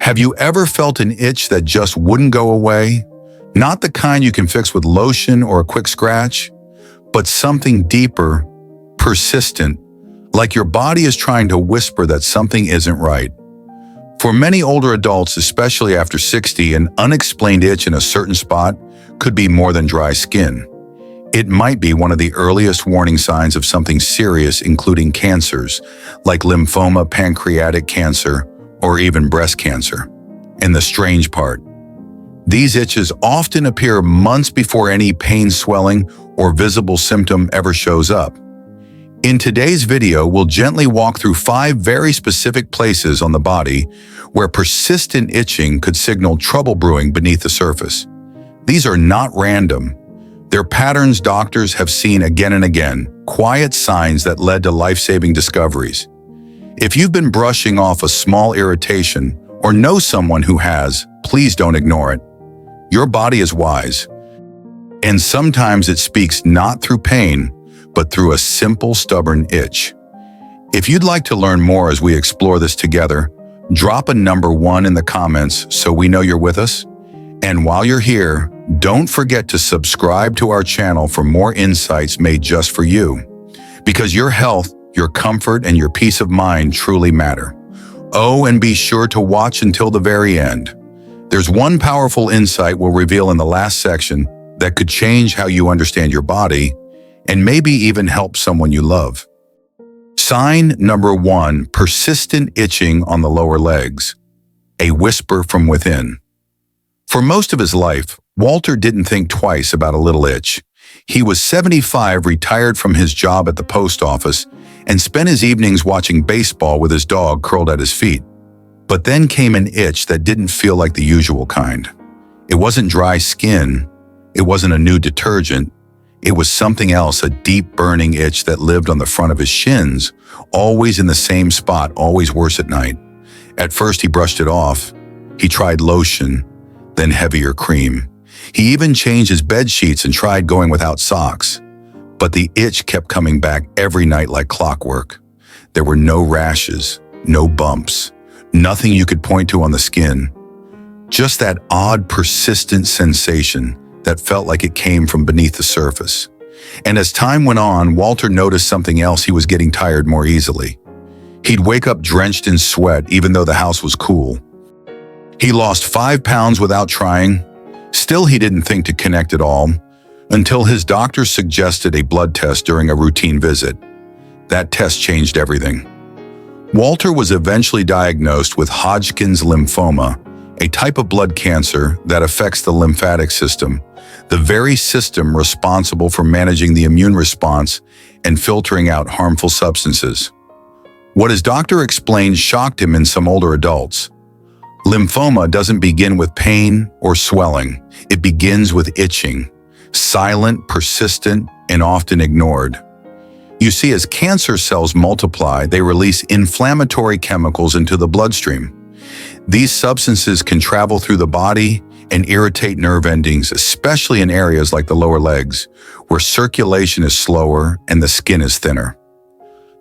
Have you ever felt an itch that just wouldn't go away? Not the kind you can fix with lotion or a quick scratch, but something deeper, persistent, like your body is trying to whisper that something isn't right. For many older adults, especially after 60, an unexplained itch in a certain spot could be more than dry skin. It might be one of the earliest warning signs of something serious, including cancers, like lymphoma, pancreatic cancer, or even breast cancer. And the strange part, these itches often appear months before any pain, swelling, or visible symptom ever shows up. In today's video, we'll gently walk through 5 very specific places on the body where persistent itching could signal trouble brewing beneath the surface. These are not random. They're patterns doctors have seen again and again, quiet signs that led to life-saving discoveries. If you've been brushing off a small irritation or know someone who has, please don't ignore it. Your body is wise, and sometimes it speaks not through pain, but through a simple, stubborn itch. If you'd like to learn more as we explore this together, drop a number 1 in the comments so we know you're with us. And while you're here, don't forget to subscribe to our channel for more insights made just for you. Because your health, your comfort, and your peace of mind truly matter. Oh, and be sure to watch until the very end. There's one powerful insight we'll reveal in the last section that could change how you understand your body and maybe even help someone you love. Sign number 1, persistent itching on the lower legs. A whisper from within. For most of his life, Walter didn't think twice about a little itch. He was 75, retired from his job at the post office, and spent his evenings watching baseball with his dog curled at his feet. But then came an itch that didn't feel like the usual kind. It wasn't dry skin. It wasn't a new detergent. It was something else, a deep burning itch that lived on the front of his shins, always in the same spot, always worse at night. At first, he brushed it off. He tried lotion, then heavier cream. He even changed his bed sheets and tried going without socks. But the itch kept coming back every night like clockwork. There were no rashes, no bumps, nothing you could point to on the skin. Just that odd, persistent sensation that felt like it came from beneath the surface. And as time went on, Walter noticed something else. He was getting tired more easily. He'd wake up drenched in sweat even though the house was cool. He lost 5 pounds without trying. Still, he didn't think to connect at all until his doctor suggested a blood test during a routine visit. That test changed everything. Walter was eventually diagnosed with Hodgkin's lymphoma, a type of blood cancer that affects the lymphatic system, the very system responsible for managing the immune response and filtering out harmful substances. What his doctor explained shocked him in some older adults. Lymphoma doesn't begin with pain or swelling. It begins with itching, silent, persistent, and often ignored. You see, as cancer cells multiply, they release inflammatory chemicals into the bloodstream. These substances can travel through the body and irritate nerve endings, especially in areas like the lower legs, where circulation is slower and the skin is thinner.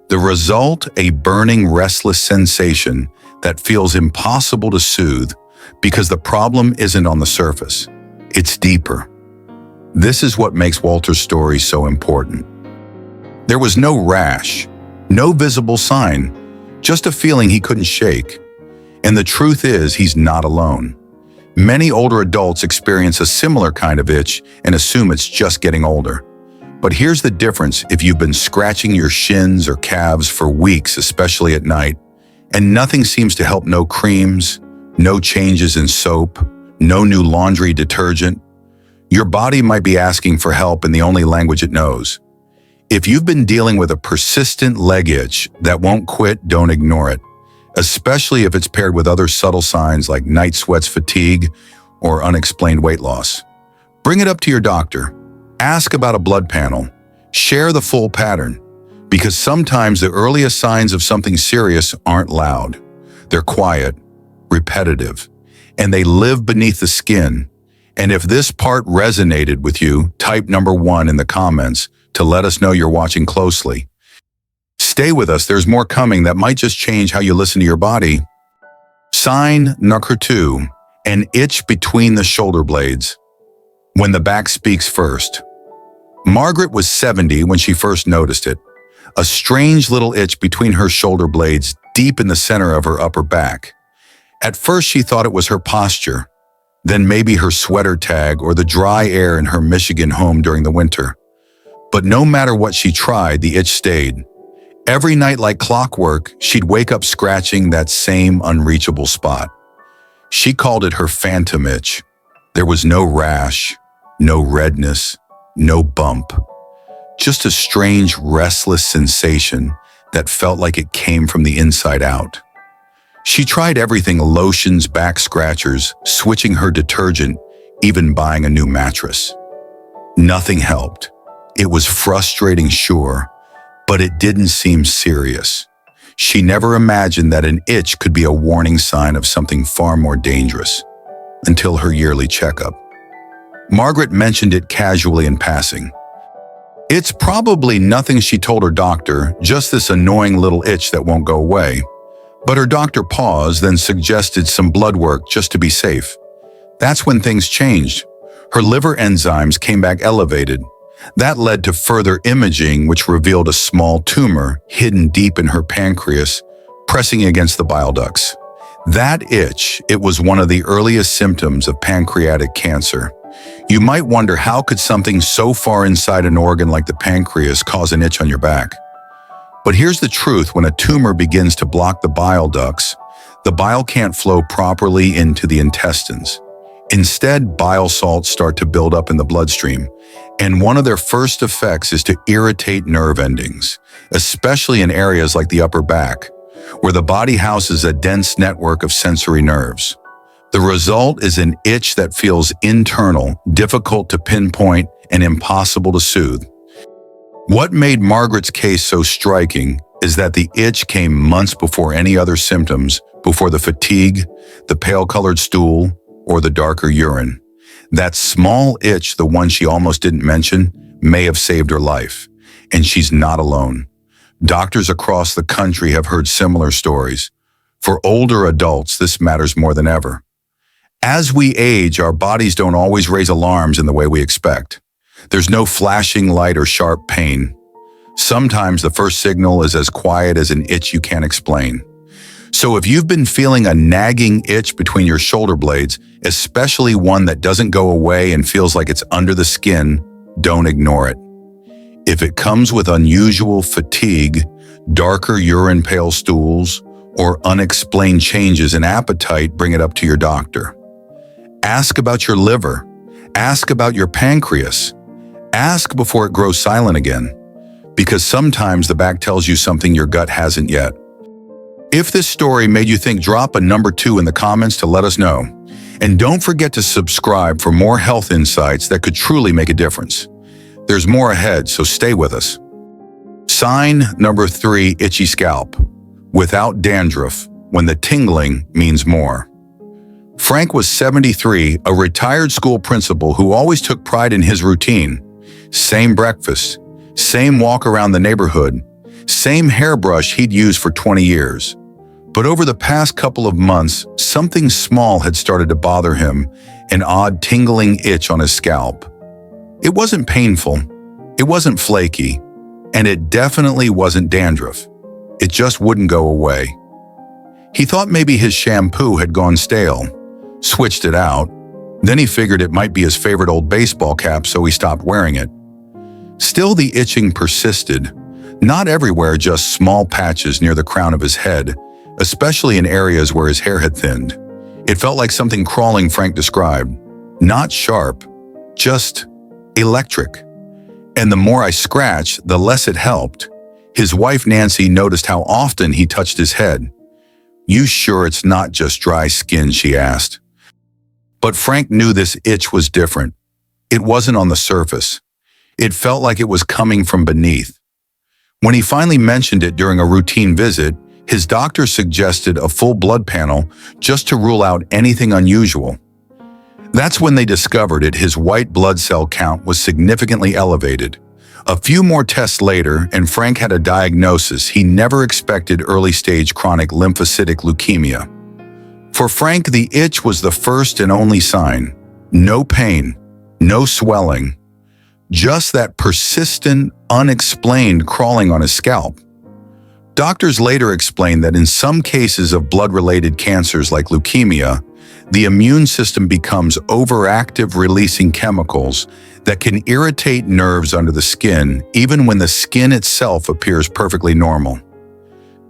The result, a burning, restless sensation that feels impossible to soothe because the problem isn't on the surface. It's deeper. This is what makes Walter's story so important. There was no rash, no visible sign, just a feeling he couldn't shake. And the truth is, he's not alone. Many older adults experience a similar kind of itch and assume it's just getting older. But here's the difference. If you've been scratching your shins or calves for weeks, especially at night, and nothing seems to help, no creams, no changes in soap, no new laundry detergent, your body might be asking for help in the only language it knows. If you've been dealing with a persistent leg itch that won't quit, don't ignore it, especially if it's paired with other subtle signs like night sweats, fatigue, or unexplained weight loss. Bring it up to your doctor. Ask about a blood panel. Share the full pattern, because sometimes the earliest signs of something serious aren't loud. They're quiet, repetitive, and they live beneath the skin. And if this part resonated with you, type number 1 in the comments to let us know you're watching closely. Stay with us, there's more coming that might just change how you listen to your body. Sign number 2, an itch between the shoulder blades. When the back speaks first. Margaret was 70 when she first noticed it. A strange little itch between her shoulder blades deep in the center of her upper back. At first she thought it was her posture, then maybe her sweater tag or the dry air in her Michigan home during the winter. But no matter what she tried, the itch stayed. Every night like clockwork, she'd wake up scratching that same unreachable spot. She called it her phantom itch. There was no rash, no redness, no bump. Just a strange, restless sensation that felt like it came from the inside out. She tried everything: lotions, back scratchers, switching her detergent, even buying a new mattress. Nothing helped. It was frustrating, sure, but it didn't seem serious. She never imagined that an itch could be a warning sign of something far more dangerous, until her yearly checkup. Margaret mentioned it casually in passing. It's probably nothing, she told her doctor, just this annoying little itch that won't go away. But her doctor paused, then suggested some blood work just to be safe. That's when things changed. Her liver enzymes came back elevated. That led to further imaging, which revealed a small tumor hidden deep in her pancreas, pressing against the bile ducts. That itch, it was one of the earliest symptoms of pancreatic cancer. You might wonder, how could something so far inside an organ like the pancreas cause an itch on your back? But here's the truth: when a tumor begins to block the bile ducts, the bile can't flow properly into the intestines. Instead, bile salts start to build up in the bloodstream, and one of their first effects is to irritate nerve endings, especially in areas like the upper back, where the body houses a dense network of sensory nerves. The result is an itch that feels internal, difficult to pinpoint, and impossible to soothe. What made Margaret's case so striking is that the itch came months before any other symptoms, before the fatigue, the pale-colored stool, or the darker urine. That small itch, the one she almost didn't mention, may have saved her life. And she's not alone. Doctors across the country have heard similar stories. For older adults, this matters more than ever. As we age, our bodies don't always raise alarms in the way we expect. There's no flashing light or sharp pain. Sometimes the first signal is as quiet as an itch you can't explain. So if you've been feeling a nagging itch between your shoulder blades, especially one that doesn't go away and feels like it's under the skin, don't ignore it. If it comes with unusual fatigue, darker urine, pale stools, or unexplained changes in appetite, bring it up to your doctor. Ask about your liver. Ask about your pancreas. Ask before it grows silent again, because sometimes the back tells you something your gut hasn't yet. If this story made you think, drop a number 2 in the comments to let us know. And don't forget to subscribe for more health insights that could truly make a difference. There's more ahead, so stay with us. Sign number 3, itchy scalp. Without dandruff, when the tingling means more. Frank was 73, a retired school principal who always took pride in his routine. Same breakfast, same walk around the neighborhood, same hairbrush he'd used for 20 years. But over the past couple of months, something small had started to bother him, an odd tingling itch on his scalp. It wasn't painful, it wasn't flaky, and it definitely wasn't dandruff. It just wouldn't go away. He thought maybe his shampoo had gone stale, switched it out. Then he figured it might be his favorite old baseball cap, so he stopped wearing it. Still, the itching persisted. Not everywhere, just small patches near the crown of his head, especially in areas where his hair had thinned. It felt like something crawling, Frank described. Not sharp, just electric. And the more I scratched, the less it helped. His wife Nancy noticed how often he touched his head. "You sure it's not just dry skin?" she asked. But Frank knew this itch was different. It wasn't on the surface. It felt like it was coming from beneath. When he finally mentioned it during a routine visit, his doctor suggested a full blood panel just to rule out anything unusual. That's when they discovered it. His white blood cell count was significantly elevated. A few more tests later, and Frank had a diagnosis he never expected: early-stage chronic lymphocytic leukemia. For Frank, the itch was the first and only sign. No pain, no swelling, just that persistent, unexplained crawling on his scalp. Doctors later explained that in some cases of blood-related cancers like leukemia, the immune system becomes overactive, releasing chemicals that can irritate nerves under the skin, even when the skin itself appears perfectly normal.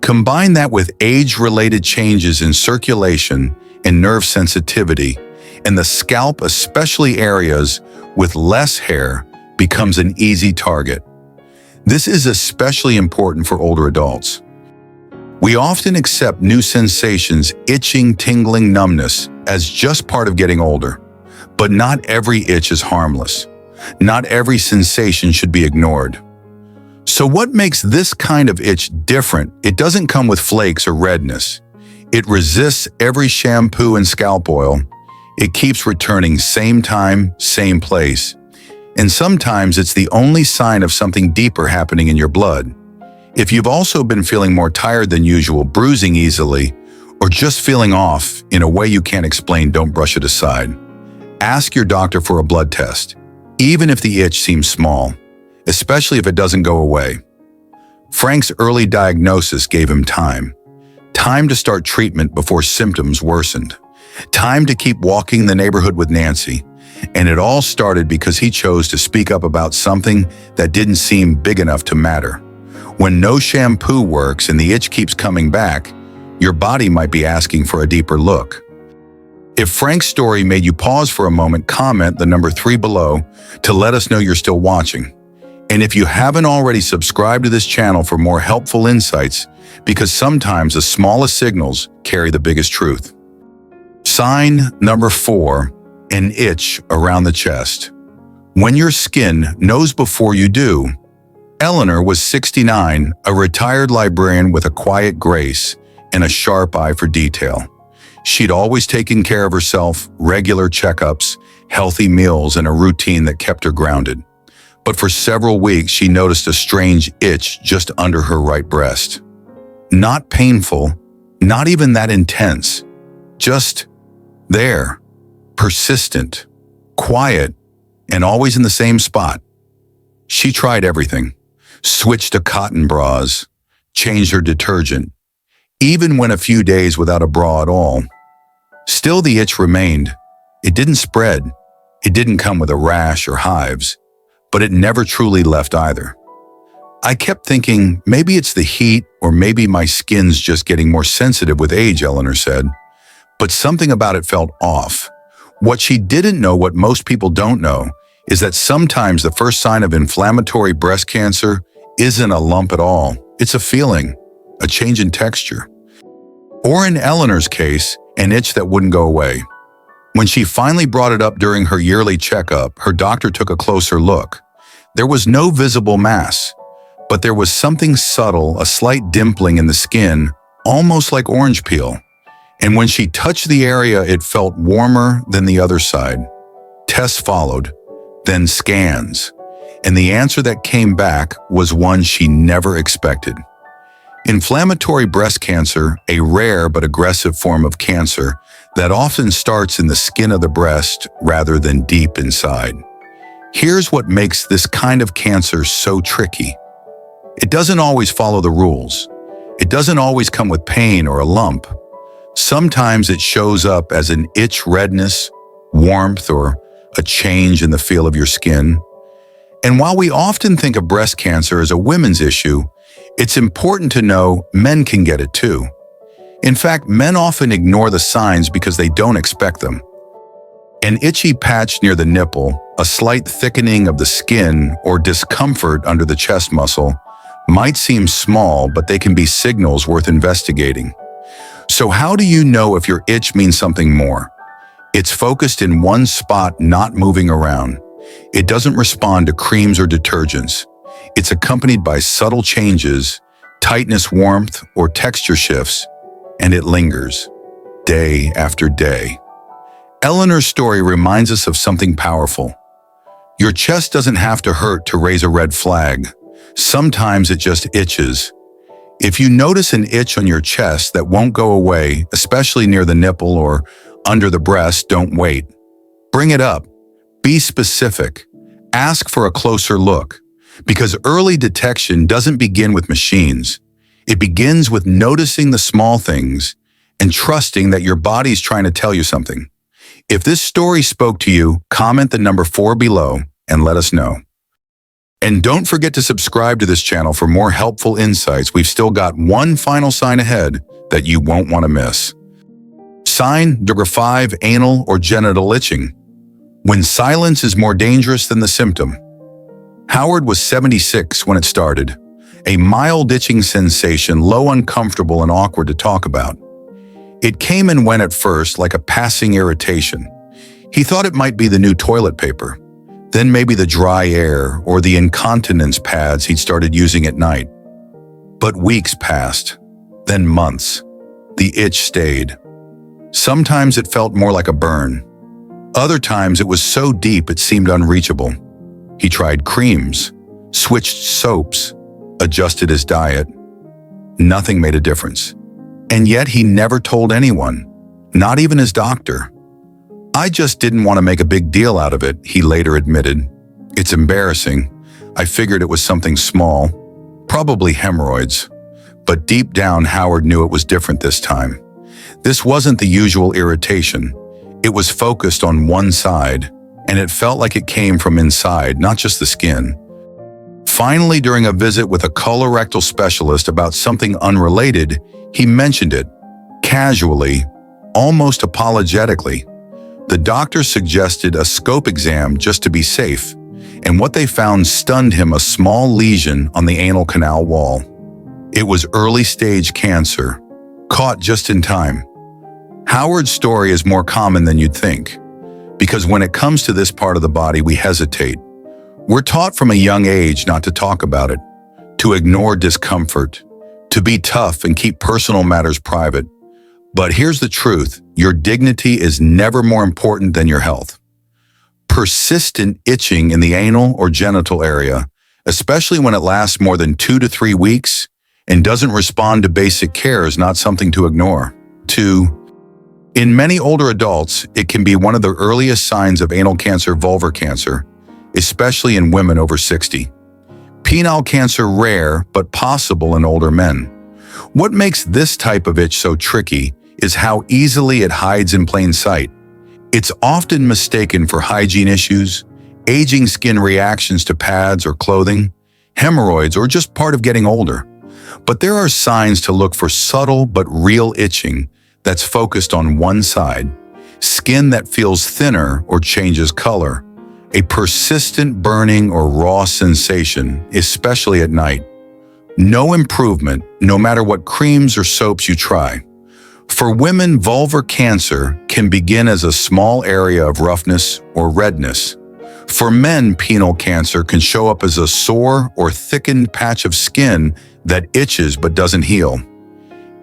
Combine that with age-related changes in circulation and nerve sensitivity, and the scalp, especially areas with less hair, becomes an easy target. This is especially important for older adults. We often accept new sensations, itching, tingling, numbness, as just part of getting older. But not every itch is harmless. Not every sensation should be ignored. So what makes this kind of itch different? It doesn't come with flakes or redness. It resists every shampoo and scalp oil. It keeps returning same time, same place. And sometimes it's the only sign of something deeper happening in your blood. If you've also been feeling more tired than usual, bruising easily, or just feeling off in a way you can't explain, don't brush it aside. Ask your doctor for a blood test, even if the itch seems small, especially if it doesn't go away. Frank's early diagnosis gave him time. Time to start treatment before symptoms worsened. Time to keep walking the neighborhood with Nancy. And it all started because he chose to speak up about something that didn't seem big enough to matter. When no shampoo works and the itch keeps coming back, your body might be asking for a deeper look. If Frank's story made you pause for a moment, comment the number 3 below to let us know you're still watching. And if you haven't already, subscribe to this channel for more helpful insights, because sometimes the smallest signals carry the biggest truth. Sign number 4, an itch around the chest. When your skin knows before you do. Eleanor was 69, a retired librarian with a quiet grace and a sharp eye for detail. She'd always taken care of herself, regular checkups, healthy meals, and a routine that kept her grounded. But for several weeks, she noticed a strange itch just under her right breast. Not painful, not even that intense, just there, persistent, quiet, and always in the same spot. She tried everything. Switched to cotton bras, changed her detergent, even went a few days without a bra at all. Still, the itch remained. It didn't spread. It didn't come with a rash or hives, but it never truly left either. I kept thinking, maybe it's the heat, or maybe my skin's just getting more sensitive with age, Eleanor said. But something about it felt off. What she didn't know, what most people don't know, is that sometimes the first sign of inflammatory breast cancer isn't a lump at all. It's a feeling, a change in texture. Or in Eleanor's case, an itch that wouldn't go away. When she finally brought it up during her yearly checkup, her doctor took a closer look. There was no visible mass, but there was something subtle, a slight dimpling in the skin, almost like orange peel. And when she touched the area, it felt warmer than the other side. Tests followed, then scans, and the answer that came back was one she never expected. Inflammatory breast cancer, a rare but aggressive form of cancer that often starts in the skin of the breast rather than deep inside. Here's what makes this kind of cancer so tricky. It doesn't always follow the rules. It doesn't always come with pain or a lump. Sometimes it shows up as an itch, redness, warmth, or a change in the feel of your skin. And while we often think of breast cancer as a women's issue, it's important to know men can get it too. In fact, men often ignore the signs because they don't expect them. An itchy patch near the nipple, a slight thickening of the skin, or discomfort under the chest muscle might seem small, but they can be signals worth investigating. So how do you know if your itch means something more? It's focused in one spot, not moving around. It doesn't respond to creams or detergents. It's accompanied by subtle changes, tightness, warmth, or texture shifts, and it lingers, day after day. Eleanor's story reminds us of something powerful. Your chest doesn't have to hurt to raise a red flag. Sometimes it just itches. If you notice an itch on your chest that won't go away, especially near the nipple or under the breast, don't wait. Bring it up. Be specific. Ask for a closer look. Because early detection doesn't begin with machines. It begins with noticing the small things and trusting that your body's trying to tell you something. If this story spoke to you, comment the number 4 below and let us know. And don't forget to subscribe to this channel for more helpful insights. We've still got one final sign ahead that you won't want to miss. Sign number 5, anal or genital itching. When silence is more dangerous than the symptom. Howard was 76 when it started. A mild itching sensation, low, uncomfortable, and awkward to talk about. It came and went at first like a passing irritation. He thought it might be the new toilet paper, then maybe the dry air or the incontinence pads he'd started using at night. But weeks passed, then months. The itch stayed. Sometimes it felt more like a burn. Other times it was so deep it seemed unreachable. He tried creams, switched soaps, adjusted his diet. Nothing made a difference. And yet he never told anyone, not even his doctor. "I just didn't want to make a big deal out of it," he later admitted. "It's embarrassing. I figured it was something small, probably hemorrhoids." But deep down, Howard knew it was different this time. This wasn't the usual irritation. It was focused on one side, and it felt like it came from inside, not just the skin. Finally, during a visit with a colorectal specialist about something unrelated, he mentioned it, casually, almost apologetically. The doctor suggested a scope exam just to be safe, and what they found stunned him: a small lesion on the anal canal wall. It was early-stage cancer, caught just in time. Howard's story is more common than you'd think, because when it comes to this part of the body, we hesitate. We're taught from a young age not to talk about it, to ignore discomfort, to be tough and keep personal matters private. But here's the truth: your dignity is never more important than your health. Persistent itching in the anal or genital area, especially when it lasts more than 2 to 3 weeks and doesn't respond to basic care, is not something to ignore. 2. In many older adults, it can be one of the earliest signs of anal cancer, vulvar cancer, especially in women over 60. Penile cancer rare, but possible in older men. What makes this type of itch so tricky is how easily it hides in plain sight. It's often mistaken for hygiene issues, aging skin reactions to pads or clothing, hemorrhoids, or just part of getting older. But there are signs to look for: subtle but real itching that's focused on one side, skin that feels thinner or changes color, a persistent burning or raw sensation, especially at night. No improvement, no matter what creams or soaps you try. For women, vulvar cancer can begin as a small area of roughness or redness. For men, penile cancer can show up as a sore or thickened patch of skin that itches but doesn't heal.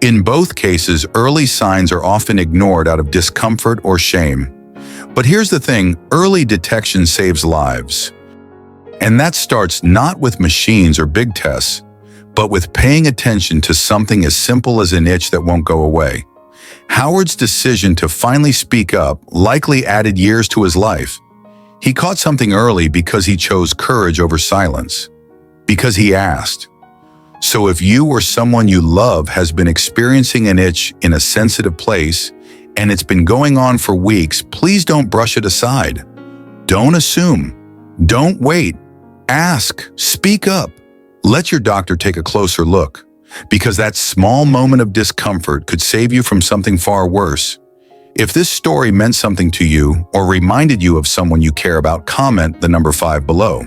In both cases, early signs are often ignored out of discomfort or shame. But here's the thing: early detection saves lives. And that starts not with machines or big tests, but with paying attention to something as simple as an itch that won't go away. Howard's decision to finally speak up likely added years to his life. He caught something early because he chose courage over silence, because he asked. So if you or someone you love has been experiencing an itch in a sensitive place, and it's been going on for weeks, please don't brush it aside. Don't assume. Don't wait. Ask. Speak up. Let your doctor take a closer look, because that small moment of discomfort could save you from something far worse. If this story meant something to you or reminded you of someone you care about, comment the number 5 below.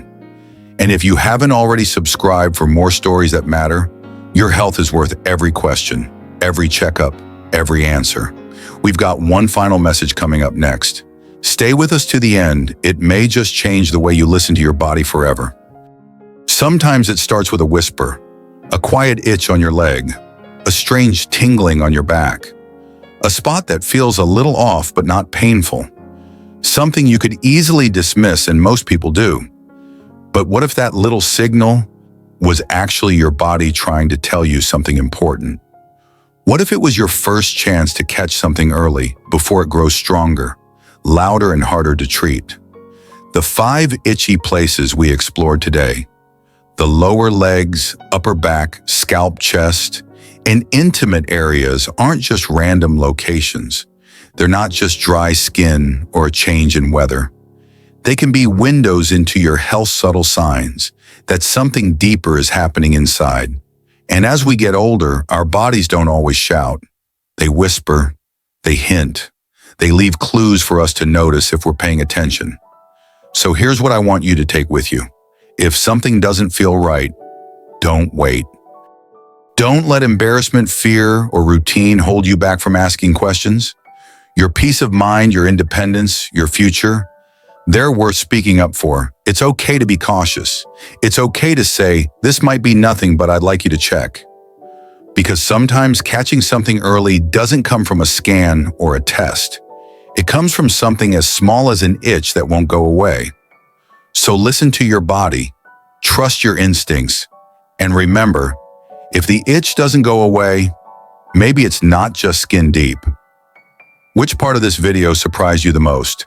And if you haven't already subscribed for more stories that matter, your health is worth every question, every checkup, every answer. We've got one final message coming up next. Stay with us to the end. It may just change the way you listen to your body forever. Sometimes it starts with a whisper, a quiet itch on your leg, a strange tingling on your back, a spot that feels a little off but not painful, something you could easily dismiss, and most people do. But what if that little signal was actually your body trying to tell you something important? What if it was your first chance to catch something early before it grows stronger, louder, and harder to treat? The 5 itchy places we explored today: the lower legs, upper back, scalp, chest, and intimate areas aren't just random locations. They're not just dry skin or a change in weather. They can be windows into your health's subtle signs that something deeper is happening inside. And as we get older, our bodies don't always shout. They whisper, they hint, they leave clues for us to notice if we're paying attention. So here's what I want you to take with you. If something doesn't feel right, don't wait. Don't let embarrassment, fear, or routine hold you back from asking questions. Your peace of mind, your independence, your future, they're worth speaking up for. It's okay to be cautious. It's okay to say, this might be nothing, but I'd like you to check. Because sometimes catching something early doesn't come from a scan or a test. It comes from something as small as an itch that won't go away. So listen to your body, trust your instincts, and remember, if the itch doesn't go away, maybe it's not just skin deep. Which part of this video surprised you the most?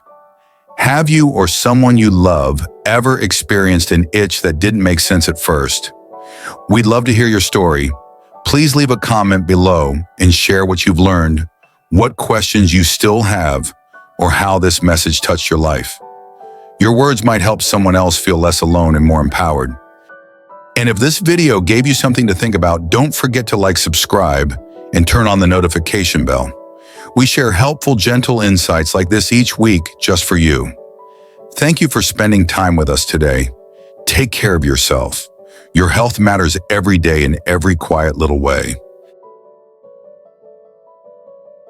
Have you or someone you love ever experienced an itch that didn't make sense at first? We'd love to hear your story. Please leave a comment below and share what you've learned, what questions you still have, or how this message touched your life. Your words might help someone else feel less alone and more empowered. And if this video gave you something to think about, don't forget to like, subscribe, and turn on the notification bell. We share helpful, gentle insights like this each week just for you. Thank you for spending time with us today. Take care of yourself. Your health matters every day in every quiet little way.